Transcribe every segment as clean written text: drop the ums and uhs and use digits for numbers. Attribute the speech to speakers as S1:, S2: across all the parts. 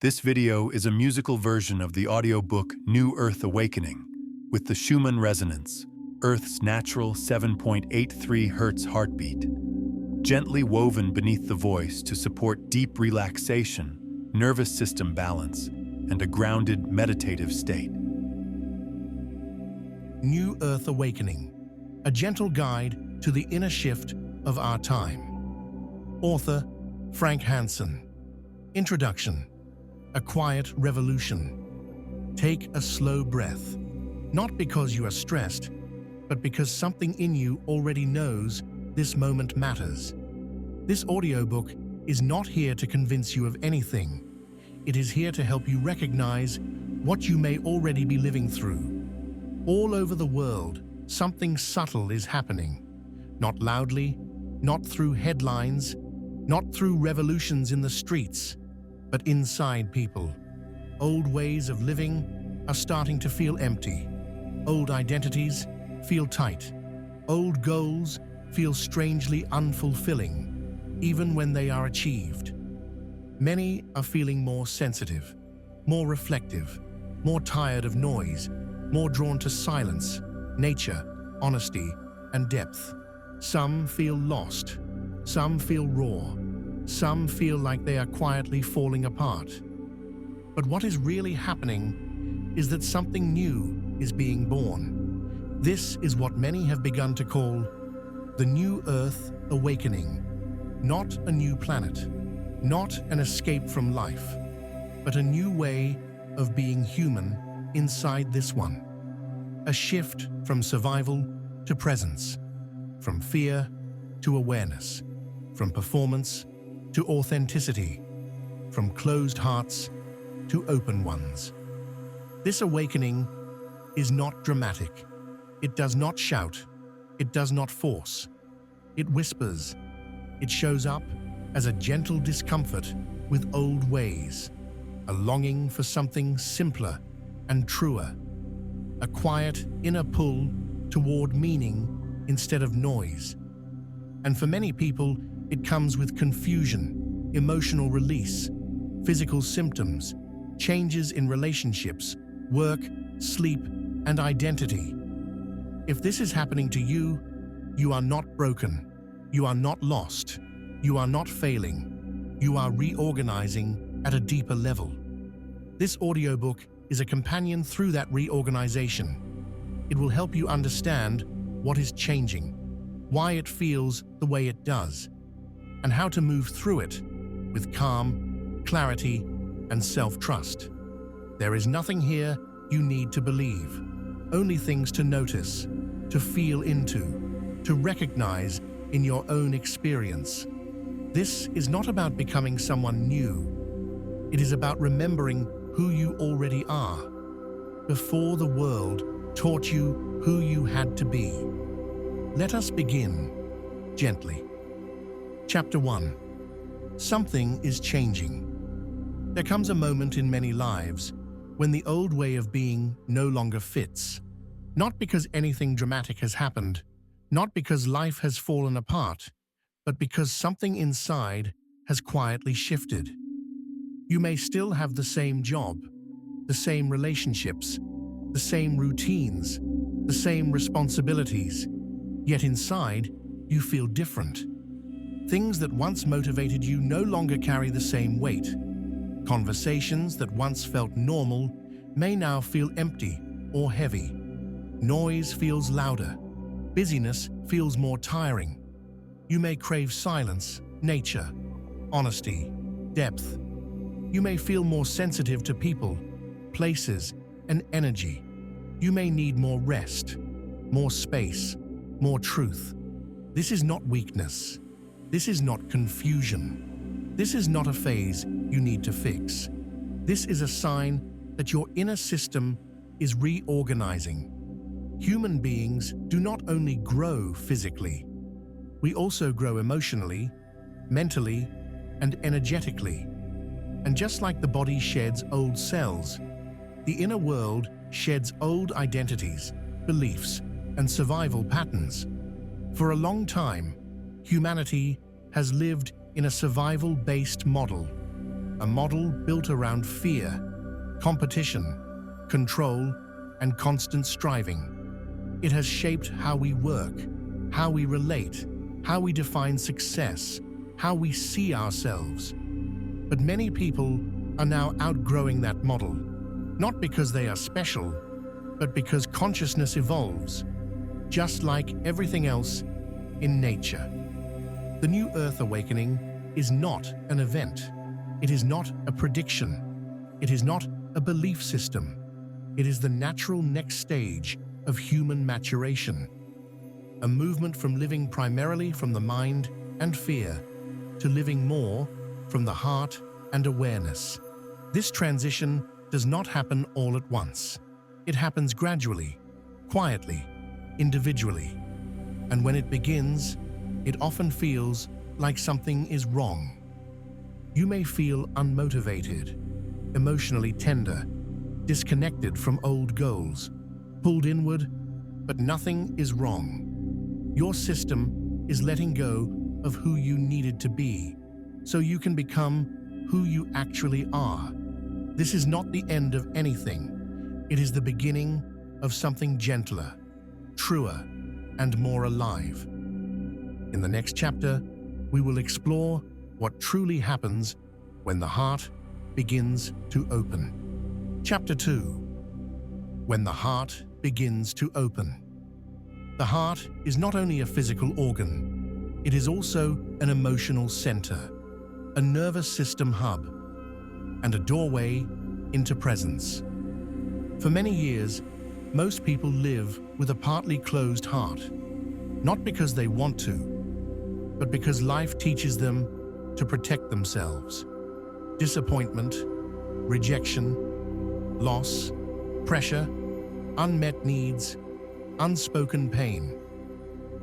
S1: This video is a musical version of the audiobook New Earth Awakening with the Schumann Resonance, Earth's natural 7.83 Hz heartbeat, gently woven beneath the voice to support deep relaxation, nervous system balance, and a grounded meditative state.
S2: New Earth Awakening, a gentle guide to the inner shift of our time. Author Frank Hansen. Introduction. A quiet revolution. Take a slow breath, not because you are stressed, but because something in you already knows this moment matters. This audiobook is not here to convince you of anything. It is here to help you recognize what you may already be living through. All over the world, something subtle is happening. Not loudly, not through headlines, not through revolutions in the streets, but inside people. Old ways of living are starting to feel empty. Old identities feel tight. Old goals feel strangely unfulfilling, even when they are achieved. Many are feeling more sensitive, more reflective, more tired of noise, more drawn to silence, nature, honesty, and depth. Some feel lost. Some feel raw. Some feel like they are quietly falling apart. But what is really happening is that something new is being born. This is what many have begun to call the New Earth Awakening. Not a new planet, not an escape from life, but a new way of being human inside this one. A shift from survival to presence, from fear to awareness, from performance to authenticity, from closed hearts to open ones. This awakening is not dramatic. It does not shout. It does not force. It whispers. It shows up as a gentle discomfort with old ways, a longing for something simpler and truer, a quiet inner pull toward meaning instead of noise. And for many people, it comes with confusion, emotional release, physical symptoms, changes in relationships, work, sleep, and identity. If this is happening to you, you are not broken. You are not lost. You are not failing. You are reorganizing at a deeper level. This audiobook is a companion through that reorganization. It will help you understand what is changing, why it feels the way it does, and how to move through it with calm, clarity, and self-trust. There is nothing here you need to believe, only things to notice, to feel into, to recognize in your own experience. This is not about becoming someone new. It is about remembering who you already are, before the world taught you who you had to be. Let us begin gently. Chapter 1. Something is changing. There comes a moment in many lives when the old way of being no longer fits. Not because anything dramatic has happened, not because life has fallen apart, but because something inside has quietly shifted. You may still have the same job, the same relationships, the same routines, the same responsibilities, yet inside you feel different. Things that once motivated you no longer carry the same weight. Conversations that once felt normal may now feel empty or heavy. Noise feels louder. Busyness feels more tiring. You may crave silence, nature, honesty, depth. You may feel more sensitive to people, places, and energy. You may need more rest, more space, more truth. This is not weakness. This is not confusion. This is not a phase you need to fix. This is a sign that your inner system is reorganizing. Human beings do not only grow physically. We also grow emotionally, mentally, and energetically. And just like the body sheds old cells, the inner world sheds old identities, beliefs, and survival patterns. For a long time, humanity has lived in a survival-based model, a model built around fear, competition, control, and constant striving. It has shaped how we work, how we relate, how we define success, how we see ourselves. But many people are now outgrowing that model, not because they are special, but because consciousness evolves, just like everything else in nature. The New Earth Awakening is not an event. It is not a prediction. It is not a belief system. It is the natural next stage of human maturation, a movement from living primarily from the mind and fear to living more from the heart and awareness. This transition does not happen all at once. It happens gradually, quietly, individually. And when it begins, it often feels like something is wrong. You may feel unmotivated, emotionally tender, disconnected from old goals, pulled inward, but nothing is wrong. Your system is letting go of who you needed to be, so you can become who you actually are. This is not the end of anything. It is the beginning of something gentler, truer, and more alive. In the next chapter, we will explore what truly happens when the heart begins to open. Chapter 2. When the heart begins to open. The heart is not only a physical organ, it is also an emotional center, a nervous system hub, and a doorway into presence. For many years, most people live with a partly closed heart, not because they want to, but because life teaches them to protect themselves. Disappointment, rejection, loss, pressure, unmet needs, unspoken pain.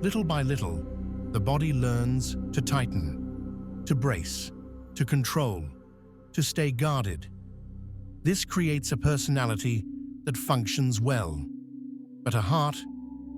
S2: Little by little, the body learns to tighten, to brace, to control, to stay guarded. This creates a personality that functions well, but a heart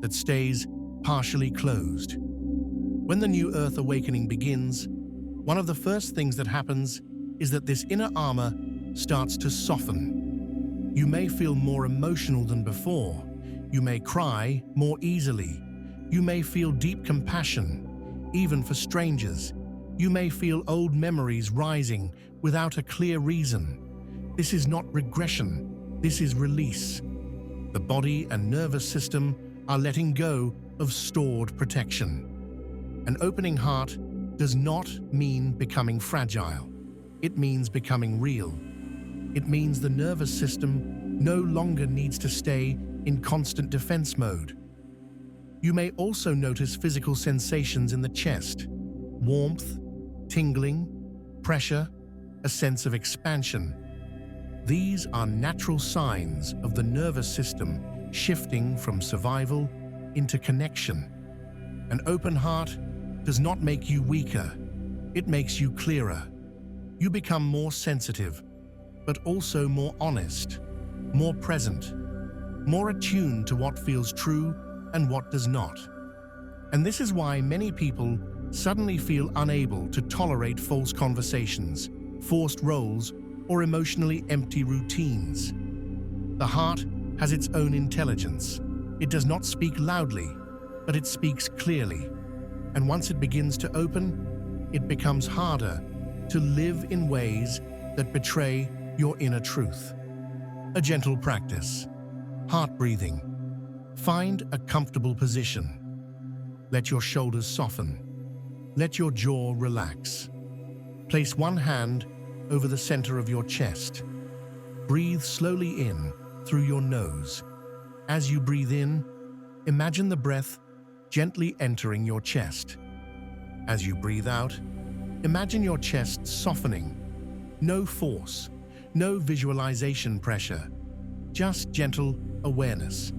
S2: that stays partially closed. When the New Earth Awakening begins, one of the first things that happens is that this inner armor starts to soften. You may feel more emotional than before. You may cry more easily. You may feel deep compassion, even for strangers. You may feel old memories rising without a clear reason. This is not regression. This is release. The body and nervous system are letting go of stored protection. An opening heart does not mean becoming fragile. It means becoming real. It means the nervous system no longer needs to stay in constant defense mode. You may also notice physical sensations in the chest: warmth, tingling, pressure, a sense of expansion. These are natural signs of the nervous system shifting from survival into connection. An open heart does not make you weaker, it makes you clearer. You become more sensitive, but also more honest, more present, more attuned to what feels true and what does not. And this is why many people suddenly feel unable to tolerate false conversations, forced roles, or emotionally empty routines. The heart has its own intelligence. It does not speak loudly, but it speaks clearly. And once it begins to open, it becomes harder to live in ways that betray your inner truth. A gentle practice. Heart breathing. Find a comfortable position. Let your shoulders soften. Let your jaw relax. Place one hand over the center of your chest. Breathe slowly in through your nose. As you breathe in, imagine the breath gently entering your chest. As you breathe out, imagine your chest softening. No force, no visualization pressure, just gentle awareness.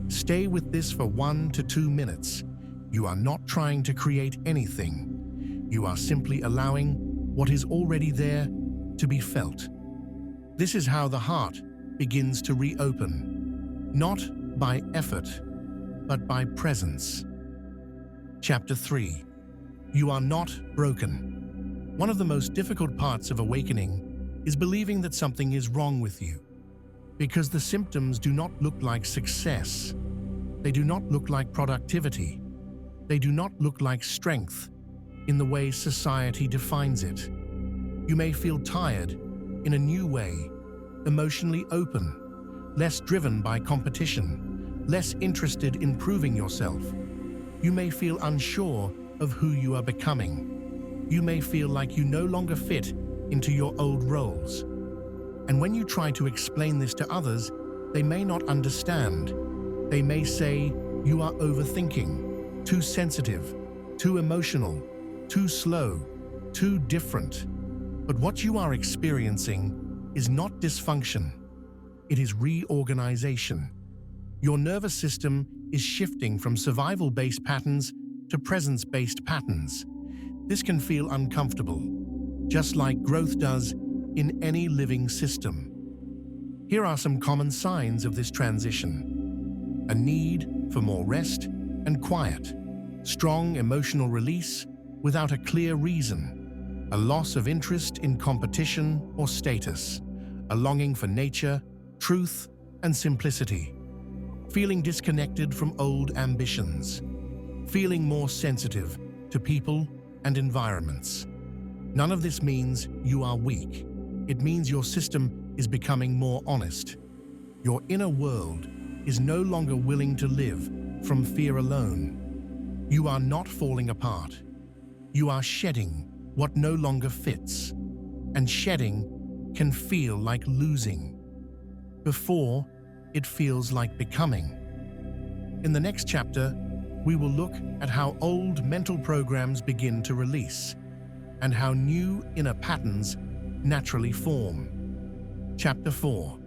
S2: Stay with this for 1 to 2 minutes. You are not trying to create anything. You are simply allowing what is already there to be felt. This is how the heart begins to reopen, not by effort, but by presence. Chapter 3. You are not broken. One of the most difficult parts of awakening is believing that something is wrong with you, because the symptoms do not look like success. They do not look like productivity. They do not look like strength in the way society defines it. You may feel tired in a new way, emotionally open, less driven by competition, less interested in proving yourself. You may feel unsure of who you are becoming. You may feel like you no longer fit into your old roles. And when you try to explain this to others, they may not understand. They may say you are overthinking, too sensitive, too emotional, too slow, too different. But what you are experiencing is not dysfunction. It is reorganization. Your nervous system is shifting from survival-based patterns to presence-based patterns. This can feel uncomfortable, just like growth does in any living system. Here are some common signs of this transition: a need for more rest and quiet, strong emotional release without a clear reason, a loss of interest in competition or status, a longing for nature, truth, and simplicity, feeling disconnected from old ambitions, feeling more sensitive to people and environments. None of this means you are weak. It means your system is becoming more honest. Your inner world is no longer willing to live from fear alone. You are not falling apart. You are shedding what no longer fits. And shedding can feel like losing. Before, it feels like becoming. In the next chapter, we will look at how old mental programs begin to release and how new inner patterns naturally form. Chapter 4.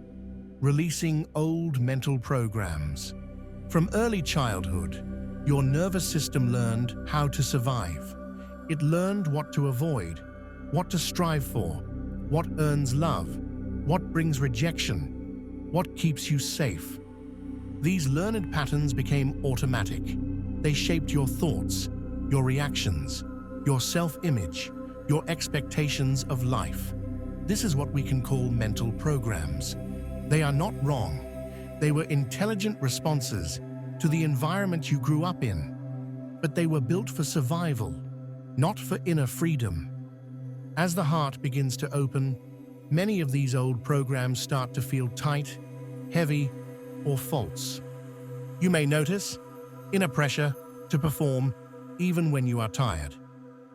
S2: Releasing old mental programs. From early childhood, your nervous system learned how to survive. It learned what to avoid, what to strive for, what earns love, what brings rejection, what keeps you safe. These learned patterns became automatic. They shaped your thoughts, your reactions, your self-image, your expectations of life. This is what we can call mental programs. They are not wrong. They were intelligent responses to the environment you grew up in, but they were built for survival, not for inner freedom. As the heart begins to open, many of these old programs start to feel tight, heavy, or false. You may notice inner pressure to perform even when you are tired,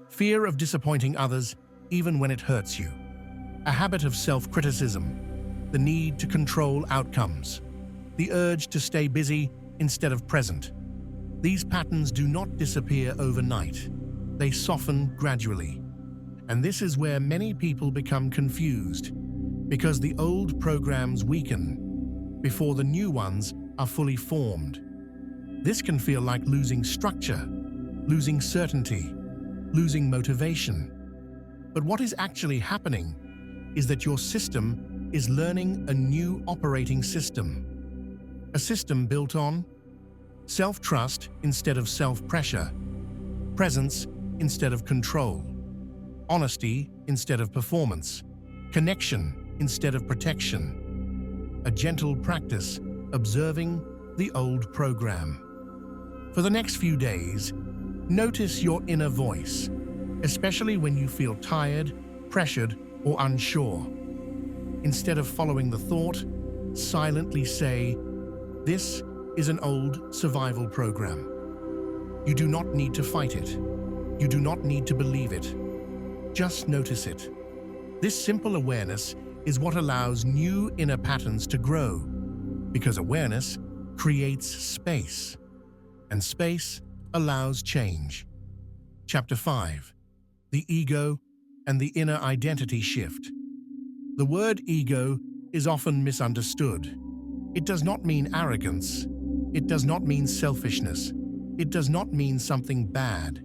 S2: fear of disappointing others even when it hurts you, a habit of self-criticism, the need to control outcomes, the urge to stay busy instead of present. These patterns do not disappear overnight. They soften gradually. And this is where many people become confused, because the old programs weaken before the new ones are fully formed. This can feel like losing structure, losing certainty, losing motivation. But what is actually happening is that your system is learning a new operating system. A system built on self-trust instead of self-pressure, presence instead of control, honesty instead of performance, connection instead of protection, a gentle practice observing the old program. For the next few days, notice your inner voice, especially when you feel tired, pressured, or unsure. Instead of following the thought, silently say, "This is an old survival program." You do not need to fight it. You do not need to believe it. Just notice it. This simple awareness is what allows new inner patterns to grow, because awareness creates space, and space allows change. Chapter 5. The Ego and the Inner Identity Shift. The word ego is often misunderstood. It does not mean arrogance. It does not mean selfishness. It does not mean something bad.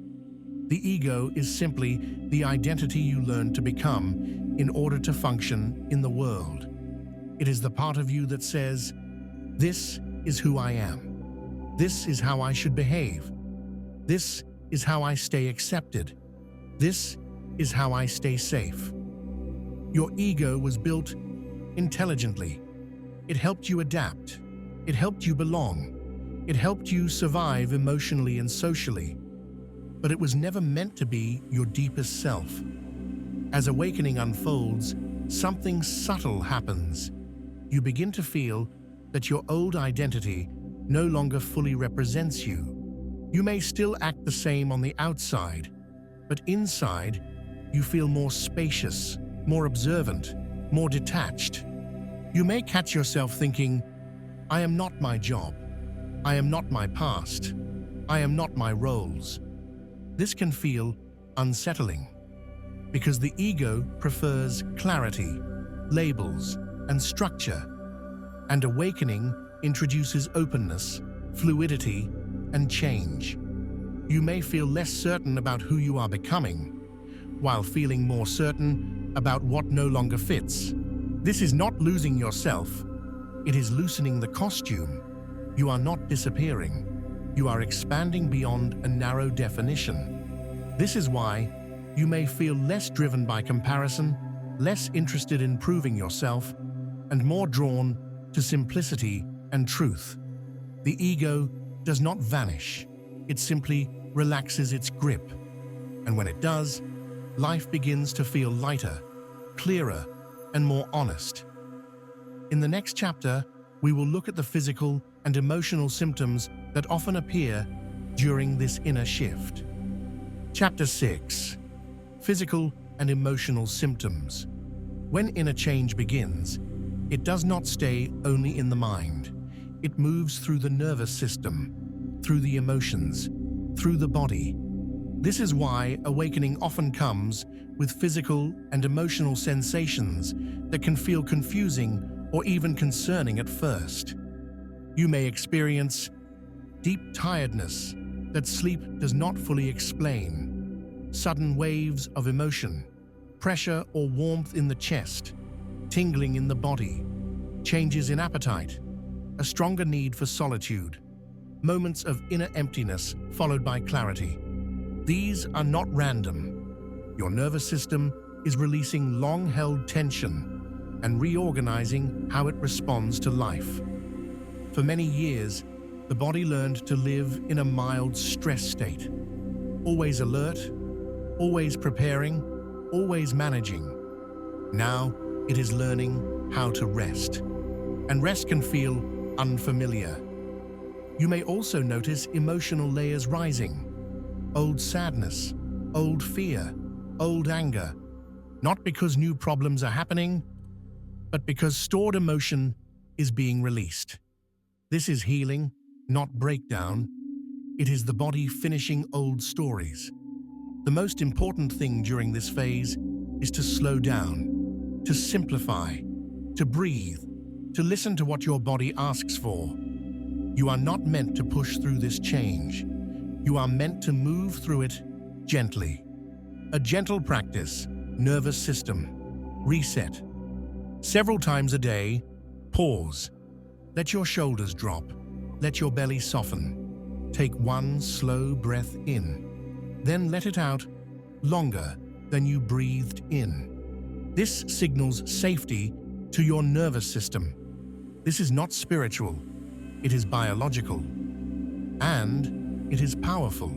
S2: The ego is simply the identity you learn to become in order to function in the world. It is the part of you that says, "This is who I am. This is how I should behave. This is how I stay accepted. This is how I stay safe." Your ego was built intelligently. It helped you adapt. It helped you belong. It helped you survive emotionally and socially. But it was never meant to be your deepest self. As awakening unfolds, something subtle happens. You begin to feel that your old identity no longer fully represents you. You may still act the same on the outside, but inside, you feel more spacious, more observant, more detached. You may catch yourself thinking, I am not my job. I am not my past. I am not my roles. This can feel unsettling because the ego prefers clarity, labels, and structure, and awakening introduces openness, fluidity, and change. You may feel less certain about who you are becoming, while feeling more certain about what no longer fits. This is not losing yourself. It is loosening the costume. You are not disappearing. You are expanding beyond a narrow definition. This is why you may feel less driven by comparison, less interested in proving yourself, and more drawn to simplicity and truth. The ego does not vanish. It simply relaxes its grip. And when it does, life begins to feel lighter, clearer, and more honest. In the next chapter, we will look at the physical and emotional symptoms that often appear during this inner shift. Chapter 6. Physical and emotional symptoms. When inner change begins, it does not stay only in the mind. It moves through the nervous system, through the emotions, through the body. This is why awakening often comes with physical and emotional sensations that can feel confusing or even concerning at first. You may experience deep tiredness that sleep does not fully explain, sudden waves of emotion, pressure or warmth in the chest, tingling in the body, changes in appetite, a stronger need for solitude, moments of inner emptiness followed by clarity. These are not random. Your nervous system is releasing long-held tension and reorganizing how it responds to life. For many years, the body learned to live in a mild stress state, always alert, always preparing, always managing. Now, it is learning how to rest, and rest can feel unfamiliar. You may also notice emotional layers rising, old sadness, old fear, old anger, not because new problems are happening, but because stored emotion is being released. This is healing, not breakdown. It is the body finishing old stories. The most important thing during this phase is to slow down, to simplify, to breathe, to listen to what your body asks for. You are not meant to push through this change. You are meant to move through it gently. A gentle practice, nervous system, reset. Several times a day, pause. Let your shoulders drop. Let your belly soften. Take one slow breath in. Then let it out longer than you breathed in. This signals safety to your nervous system. This is not spiritual. It is biological. And it is powerful.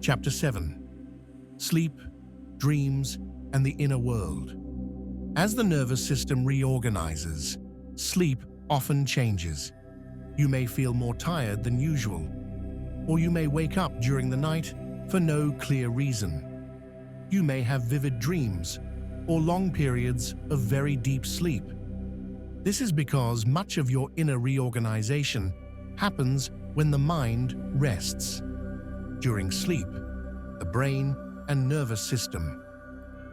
S2: Chapter 7. Sleep, dreams, and the inner world. As the nervous system reorganizes, sleep often changes. You may feel more tired than usual, or you may wake up during the night for no clear reason. You may have vivid dreams or long periods of very deep sleep. This is because much of your inner reorganization happens when the mind rests. During sleep, the brain and nervous system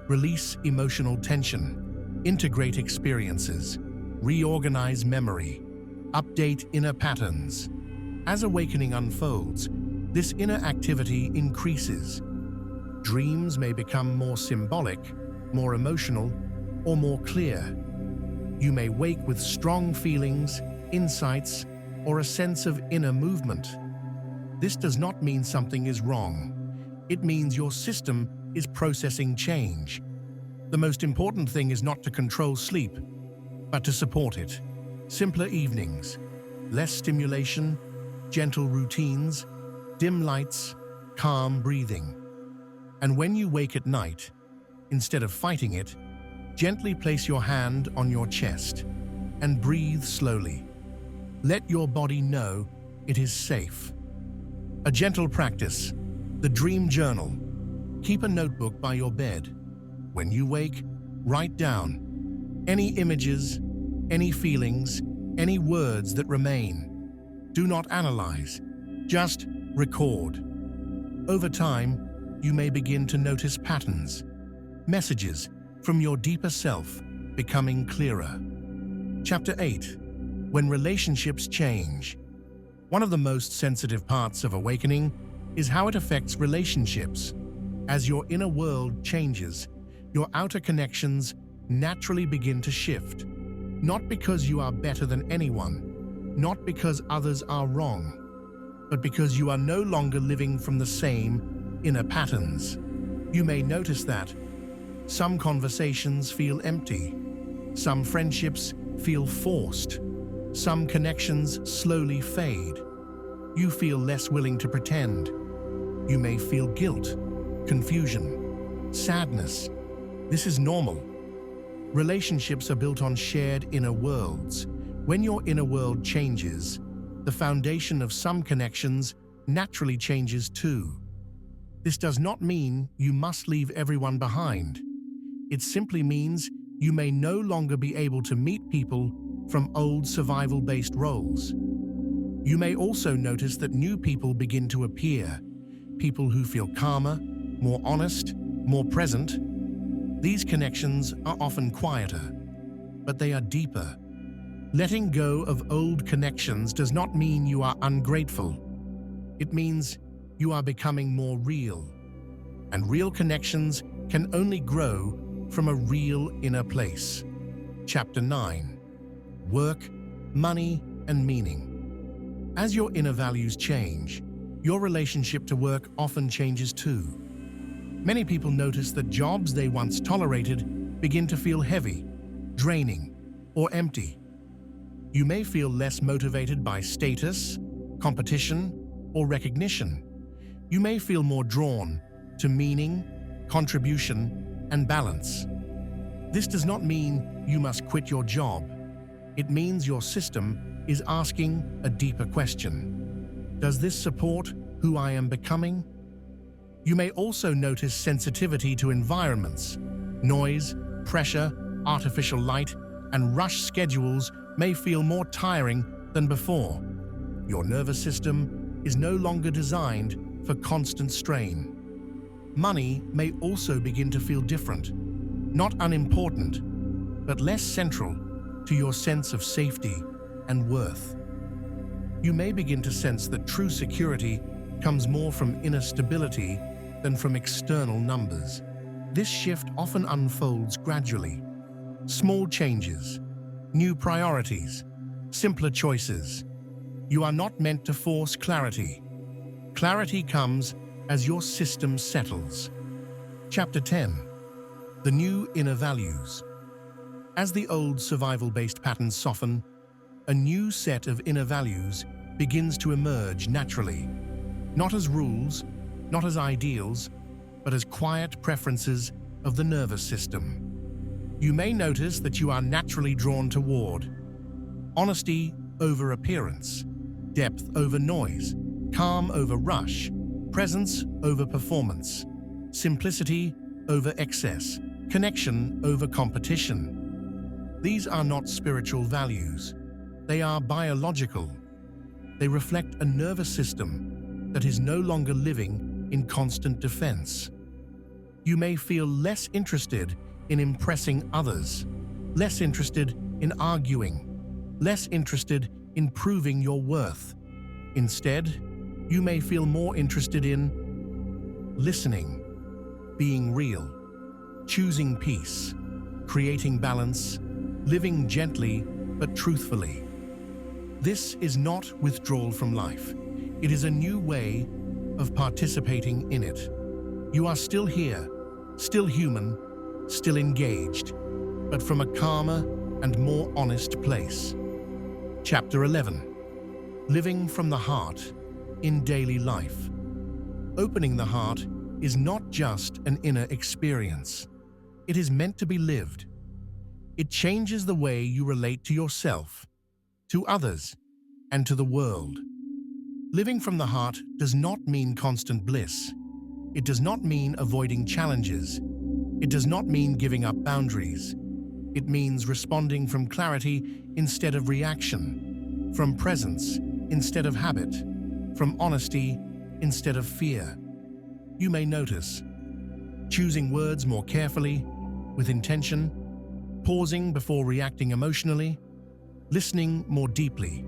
S2: release emotional tension, integrate experiences, reorganize memory, update inner patterns. As awakening unfolds, this inner activity increases. Dreams may become more symbolic, more emotional, or more clear. You may wake with strong feelings, insights, or a sense of inner movement. This does not mean something is wrong. It means your system is processing change. The most important thing is not to control sleep, but to support it. Simpler evenings, less stimulation, gentle routines, dim lights, calm breathing. And when you wake at night, instead of fighting it, gently place your hand on your chest and breathe slowly. Let your body know it is safe. A gentle practice, the dream journal. Keep a notebook by your bed. When you wake, write down any images, any feelings, any words that remain. Do not analyze, just record. Over time, you may begin to notice patterns, messages from your deeper self becoming clearer. Chapter 8. When relationships change. One of the most sensitive parts of awakening is how it affects relationships. As your inner world changes, your outer connections naturally begin to shift. Not because you are better than anyone, not because others are wrong, but because you are no longer living from the same inner patterns. You may notice that some conversations feel empty, some friendships feel forced, some connections slowly fade. You feel less willing to pretend. You may feel guilt, confusion, sadness. This is normal. Relationships are built on shared inner worlds. When your inner world changes, the foundation of some connections naturally changes too. This does not mean you must leave everyone behind. It simply means you may no longer be able to meet people from old survival-based roles. You may also notice that new people begin to appear, people who feel calmer, more honest, more present. These connections are often quieter, but they are deeper. Letting go of old connections does not mean you are ungrateful. It means you are becoming more real. And real connections can only grow from a real inner place. Chapter 9. Work, money, and meaning. As your inner values change, your relationship to work often changes too. Many people notice that jobs they once tolerated begin to feel heavy, draining, or empty. You may feel less motivated by status, competition, or recognition. You may feel more drawn to meaning, contribution, and balance. This does not mean you must quit your job. It means your system is asking a deeper question. Does this support who I am becoming? You may also notice sensitivity to environments. Noise, pressure, artificial light, and rush schedules may feel more tiring than before. Your nervous system is no longer designed for constant strain. Money may also begin to feel different, not unimportant, but less central to your sense of safety and worth. You may begin to sense that true security comes more from inner stability than from external numbers. This shift often unfolds gradually. Small changes, new priorities, simpler choices. You are not meant to force clarity. Clarity comes as your system settles. Chapter 10. The new inner values. As the old survival-based patterns soften, a new set of inner values begins to emerge naturally. Not as rules, not as ideals, but as quiet preferences of the nervous system. You may notice that you are naturally drawn toward honesty over appearance, depth over noise, calm over rush, presence over performance, simplicity over excess, connection over competition. These are not spiritual values. They are biological. They reflect a nervous system that is no longer living in constant defense. You may feel less interested in impressing others, less interested in arguing, less interested in proving your worth. Instead, you may feel more interested in listening, being real, choosing peace, creating balance, living gently but truthfully. This is not withdrawal from life. It is a new way of participating in it. You are still here, still human, still engaged, but from a calmer and more honest place. Chapter 11. Living from the heart in daily life. Opening the heart is not just an inner experience. It is meant to be lived. It changes the way you relate to yourself, to others, and to the world. Living from the heart does not mean constant bliss. It does not mean avoiding challenges. It does not mean giving up boundaries. It means responding from clarity instead of reaction, from presence instead of habit, from honesty instead of fear. You may notice choosing words more carefully, with intention, pausing before reacting emotionally, listening more deeply,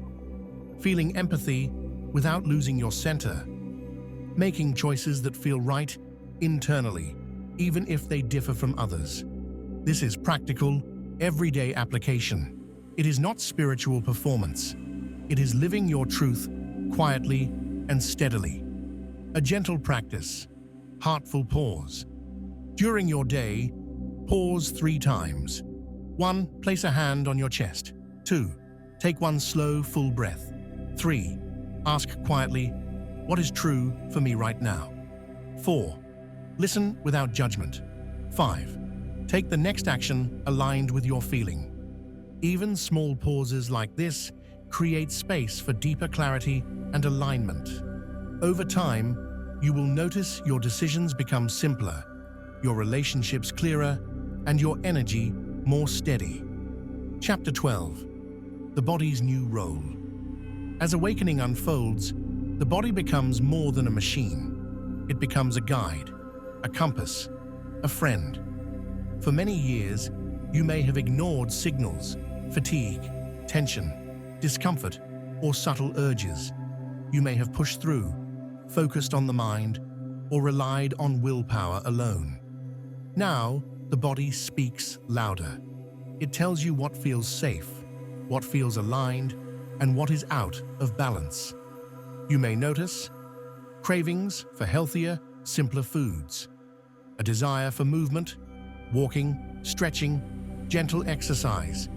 S2: feeling empathy without losing your center, making choices that feel right internally, even if they differ from others. This is practical, everyday application. It is not spiritual performance. It is living your truth quietly and steadily. A gentle practice, heartful pause. During your day, pause 3 times. 1. Place a hand on your chest. 2. Take one slow, full breath. 3. Ask quietly, what is true for me right now? 4. Listen without judgment. 5. Take the next action aligned with your feeling. Even small pauses like this create space for deeper clarity and alignment. Over time, you will notice your decisions become simpler, your relationships clearer, and your energy more steady. Chapter 12. The body's new role. As awakening unfolds, the body becomes more than a machine. It becomes a guide, a compass, a friend. For many years, you may have ignored signals, fatigue, tension, discomfort, or subtle urges. You may have pushed through, focused on the mind, or relied on willpower alone. Now, the body speaks louder. It tells you what feels safe, what feels aligned, and what is out of balance. You may notice cravings for healthier, simpler foods, a desire for movement, walking, stretching, gentle exercise,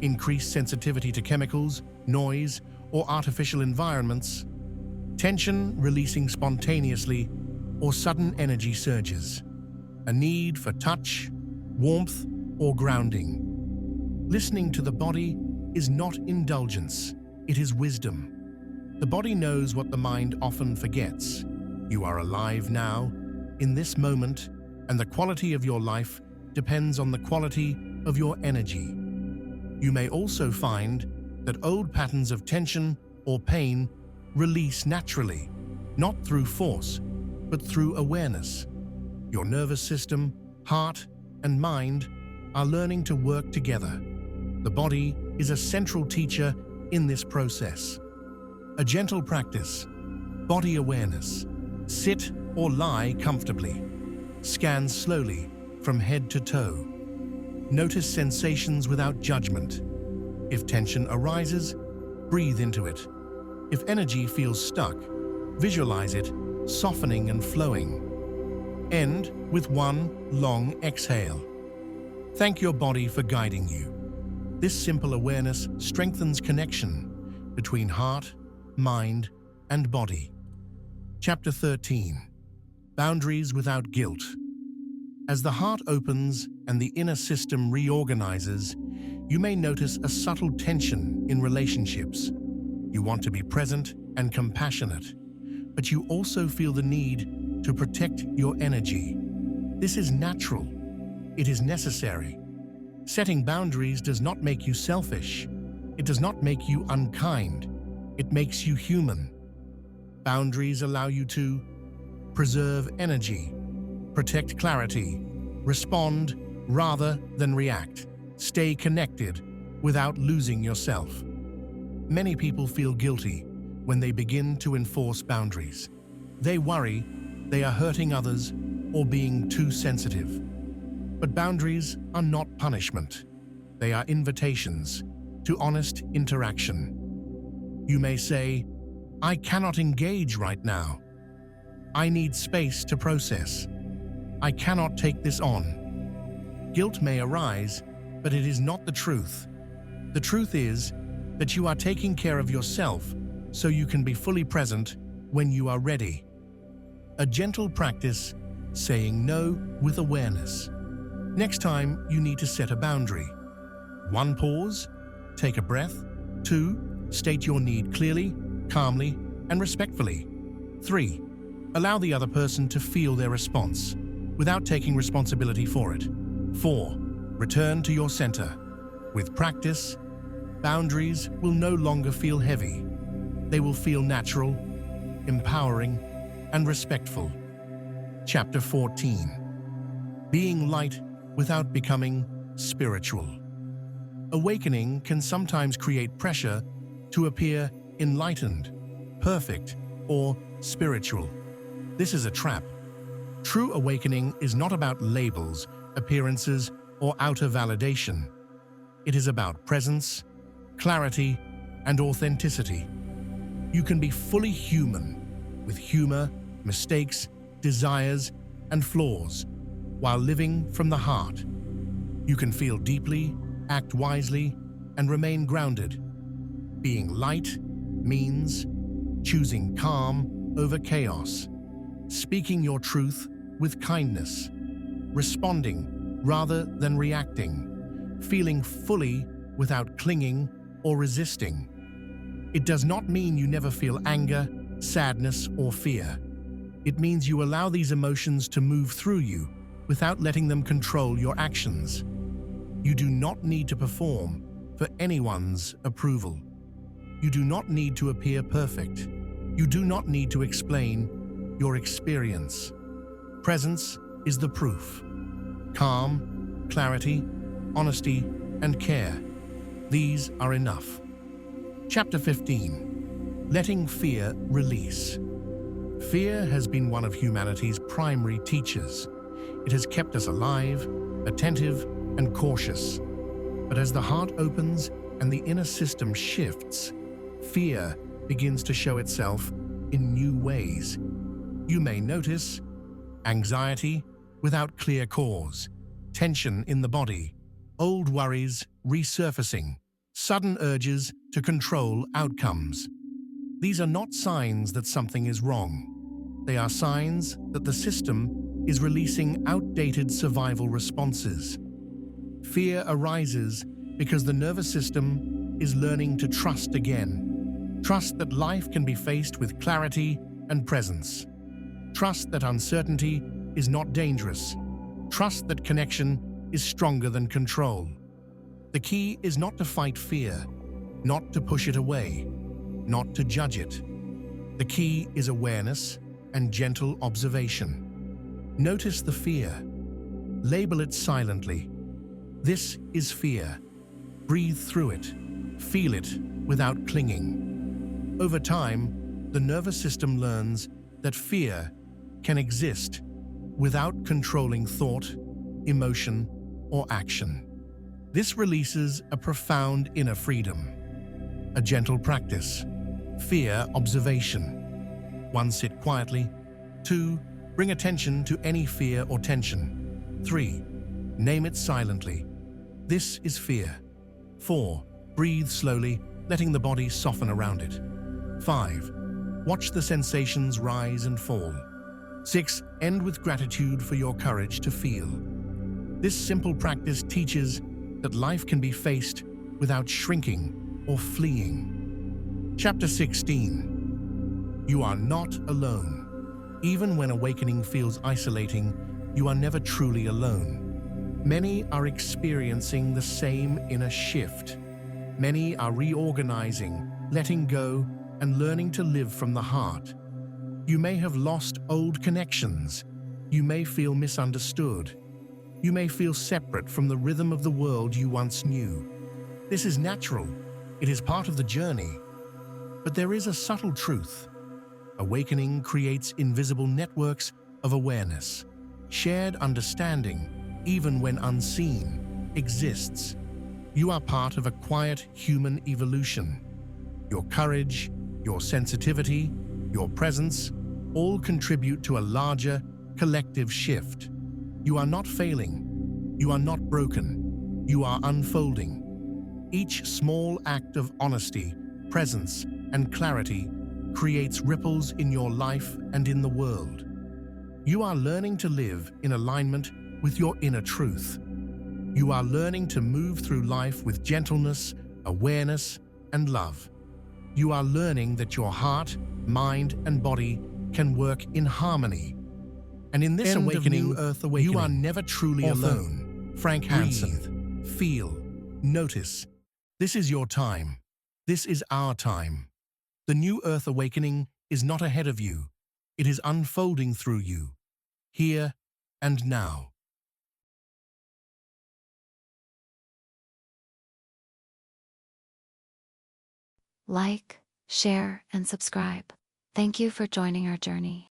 S2: increased sensitivity to chemicals, noise, or artificial environments, tension releasing spontaneously, or sudden energy surges, a need for touch, warmth, or grounding. Listening to the body is not indulgence, it is wisdom. The body knows what the mind often forgets. You are alive now, in this moment, and the quality of your life depends on the quality of your energy. You may also find that old patterns of tension or pain release naturally, not through force, but through awareness. Your nervous system, heart, and mind are learning to work together. The body is a central teacher in this process. A gentle practice, body awareness. Sit or lie comfortably. Scan slowly from head to toe. Notice sensations without judgment. If tension arises, breathe into it. If energy feels stuck, visualize it softening and flowing. End with one long exhale. Thank your body for guiding you. This simple awareness strengthens connection between heart, mind, and body. Chapter 13. Boundaries without guilt. As the heart opens and the inner system reorganizes, you may notice a subtle tension in relationships. You want to be present and compassionate, but you also feel the need to protect your energy. This is natural. It is necessary. Setting boundaries does not make you selfish. It does not make you unkind. It makes you human. Boundaries allow you to preserve energy, protect clarity, respond rather than react, stay connected without losing yourself. Many people feel guilty when they begin to enforce boundaries. They worry they are hurting others or being too sensitive. But boundaries are not punishment. They are invitations to honest interaction. You may say, I cannot engage right now. I need space to process. I cannot take this on. Guilt may arise, but it is not the truth. The truth is that you are taking care of yourself so you can be fully present when you are ready. A gentle practice, saying no with awareness. Next time you need to set a boundary. 1. Pause, take a breath. 2. State your need clearly, calmly, and respectfully. 3. Allow the other person to feel their response without taking responsibility for it. 4. Return to your center. With practice, boundaries will no longer feel heavy. They will feel natural, empowering, and respectful. Chapter 14. Being light without becoming spiritual. Awakening can sometimes create pressure to appear enlightened, perfect, or spiritual. This is a trap. True awakening is not about labels, appearances, or outer validation. It is about presence, clarity, and authenticity. You can be fully human, with humor, mistakes, desires, and flaws, while living from the heart. You can feel deeply, act wisely, and remain grounded. Being light means choosing calm over chaos, speaking your truth with kindness, responding rather than reacting, feeling fully without clinging or resisting. It does not mean you never feel anger, sadness, or fear. It means you allow these emotions to move through you without letting them control your actions. You do not need to perform for anyone's approval. You do not need to appear perfect. You do not need to explain your experience. Presence is the proof. Calm, clarity, honesty, and care. These are enough. Chapter 15. Letting fear release. Fear has been one of humanity's primary teachers. It has kept us alive, attentive, and cautious. But as the heart opens and the inner system shifts, fear begins to show itself in new ways. You may notice anxiety without clear cause, tension in the body, old worries resurfacing, sudden urges to control outcomes. These are not signs that something is wrong. They are signs that the system is releasing outdated survival responses. Fear arises because the nervous system is learning to trust again. Trust that life can be faced with clarity and presence. Trust that uncertainty is not dangerous. Trust that connection is stronger than control. The key is not to fight fear, not to push it away, not to judge it. The key is awareness and gentle observation. Notice the fear. Label it silently. This is fear. Breathe through it. Feel it without clinging. Over time, the nervous system learns that fear can exist without controlling thought, emotion, or action. This releases a profound inner freedom. A gentle practice. Fear observation. 1. Sit quietly. 2. Bring attention to any fear or tension. 3. Name it silently. This is fear. 4. Breathe slowly, letting the body soften around it. 5. Watch the sensations rise and fall. 6. End with gratitude for your courage to feel. This simple practice teaches that life can be faced without shrinking or fleeing. Chapter 16. You are not alone. Even when awakening feels isolating, you are never truly alone. Many are experiencing the same inner shift. Many are reorganizing, letting go, and learning to live from the heart. You may have lost old connections. You may feel misunderstood. You may feel separate from the rhythm of the world you once knew. This is natural. It is part of the journey. But there is a subtle truth. Awakening creates invisible networks of awareness. Shared understanding, even when unseen, exists. You are part of a quiet human evolution. Your courage, your sensitivity, your presence, all contribute to a larger, collective shift. You are not failing. You are not broken. You are unfolding. Each small act of honesty, presence, and clarity creates ripples in your life and in the world. You are learning to live in alignment with your inner truth. You are learning to move through life with gentleness, awareness, and love. You are learning that your heart, mind, and body can work in harmony. And in this awakening, you are never truly alone. Frank Hansen. Feel. Notice. This is your time. This is our time. The new Earth awakening is not ahead of you. It is unfolding through you, here and now.
S3: Like, share, and subscribe. Thank you for joining our journey.